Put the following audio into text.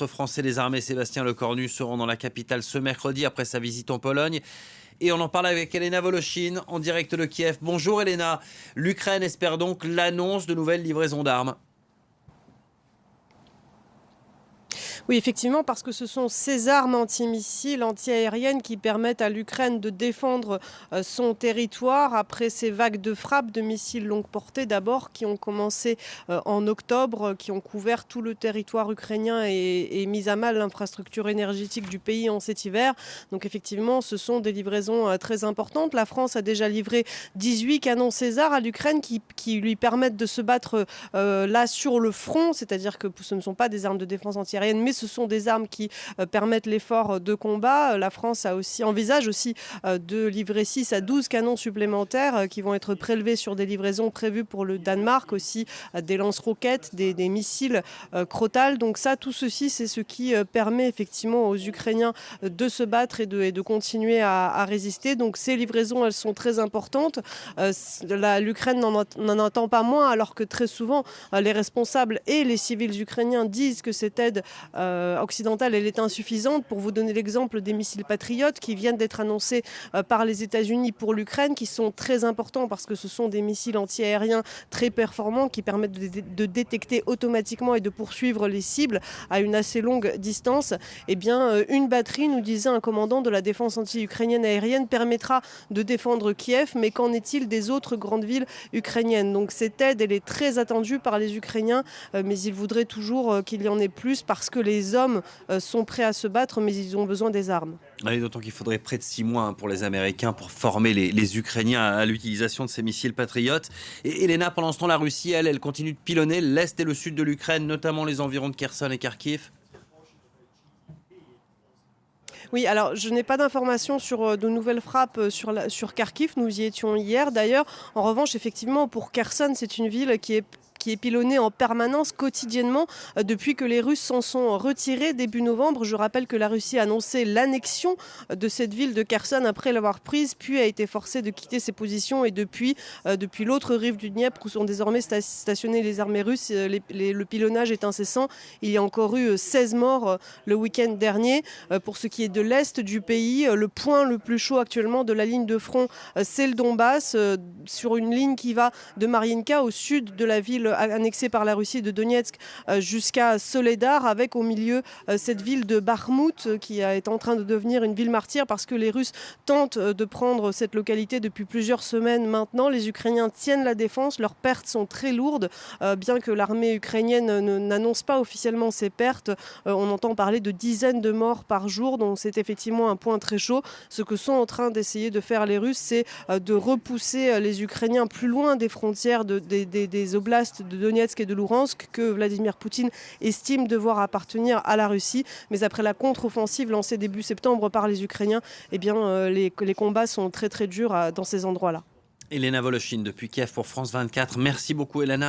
ministre français des Armées, Sébastien Lecornu, se rend dans la capitale ce mercredi après sa visite en Pologne. Et on en parle avec Elena Voloshin, en direct de Kiev. Bonjour Elena. L'Ukraine espère donc l'annonce de nouvelles livraisons d'armes. Oui, effectivement, parce que ce sont ces armes antimissiles, antiaériennes qui permettent à l'Ukraine de défendre son territoire après ces vagues de frappes de missiles longue portée d'abord qui ont commencé en octobre, qui ont couvert tout le territoire ukrainien et mis à mal l'infrastructure énergétique du pays en cet hiver. Donc effectivement, ce sont des livraisons très importantes. La France a déjà livré 18 canons César à l'Ukraine qui lui permettent de se battre là sur le front, c'est-à-dire que ce ne sont pas des armes de défense antiaérienne, mais ce sont des armes qui permettent l'effort de combat. La France envisage aussi de livrer 6 à 12 canons supplémentaires qui vont être prélevés sur des livraisons prévues pour le Danemark, aussi des lance-roquettes, des missiles Crotale. Donc ça, tout ceci, c'est ce qui permet effectivement aux Ukrainiens de se battre et de continuer à résister. Donc ces livraisons, elles sont très importantes. L'Ukraine n'en entend pas moins, alors que très souvent, les responsables et les civils ukrainiens disent que cette aide occidentale, elle est insuffisante. Pour vous donner l'exemple des missiles Patriot qui viennent d'être annoncés par les États-Unis pour l'Ukraine, qui sont très importants parce que ce sont des missiles antiaériens très performants qui permettent de détecter automatiquement et de poursuivre les cibles à une assez longue distance. Eh bien, une batterie, nous disait un commandant de la défense anti-ukrainienne aérienne, permettra de défendre Kiev, mais qu'en est-il des autres grandes villes ukrainiennes? Donc cette aide, elle est très attendue par les Ukrainiens, mais ils voudraient toujours qu'il y en ait plus parce que les hommes sont prêts à se battre, mais ils ont besoin des armes. Oui, d'autant qu'il faudrait près de 6 mois pour les Américains pour former les Ukrainiens à l'utilisation de ces missiles patriotes. Et Elena, pendant ce temps, la Russie, elle continue de pilonner l'est et le sud de l'Ukraine, notamment les environs de Kherson et Kharkiv. Oui, alors je n'ai pas d'informations sur de nouvelles frappes sur Kharkiv. Nous y étions hier d'ailleurs. En revanche, effectivement, pour Kherson, c'est une ville qui est pilonnée en permanence, quotidiennement, depuis que les Russes s'en sont retirés début novembre. Je rappelle que la Russie a annoncé l'annexion de cette ville de Kherson après l'avoir prise, puis a été forcée de quitter ses positions. Et depuis l'autre rive du Dniepr, où sont désormais stationnées les armées russes, le pilonnage est incessant. Il y a encore eu 16 morts le week-end dernier. Pour ce qui est de l'est du pays, le point le plus chaud actuellement de la ligne de front, c'est le Donbass, sur une ligne qui va de Mariinka au sud de la ville annexée par la Russie de Donetsk jusqu'à Soledar, avec au milieu cette ville de Bakhmout qui est en train de devenir une ville martyre parce que les Russes tentent de prendre cette localité depuis plusieurs semaines maintenant. Les Ukrainiens tiennent la défense, leurs pertes sont très lourdes, bien que l'armée ukrainienne n'annonce pas officiellement ses pertes. On entend parler de dizaines de morts par jour, donc c'est effectivement un point très chaud. Ce que sont en train d'essayer de faire les Russes, c'est de repousser les Ukrainiens plus loin des frontières des oblasts de Donetsk et de Louhansk que Vladimir Poutine estime devoir appartenir à la Russie. Mais après la contre-offensive lancée début septembre par les Ukrainiens, eh bien, les combats sont très très durs dans ces endroits-là. Elena Voloshin depuis Kiev pour France 24. Merci beaucoup Elena.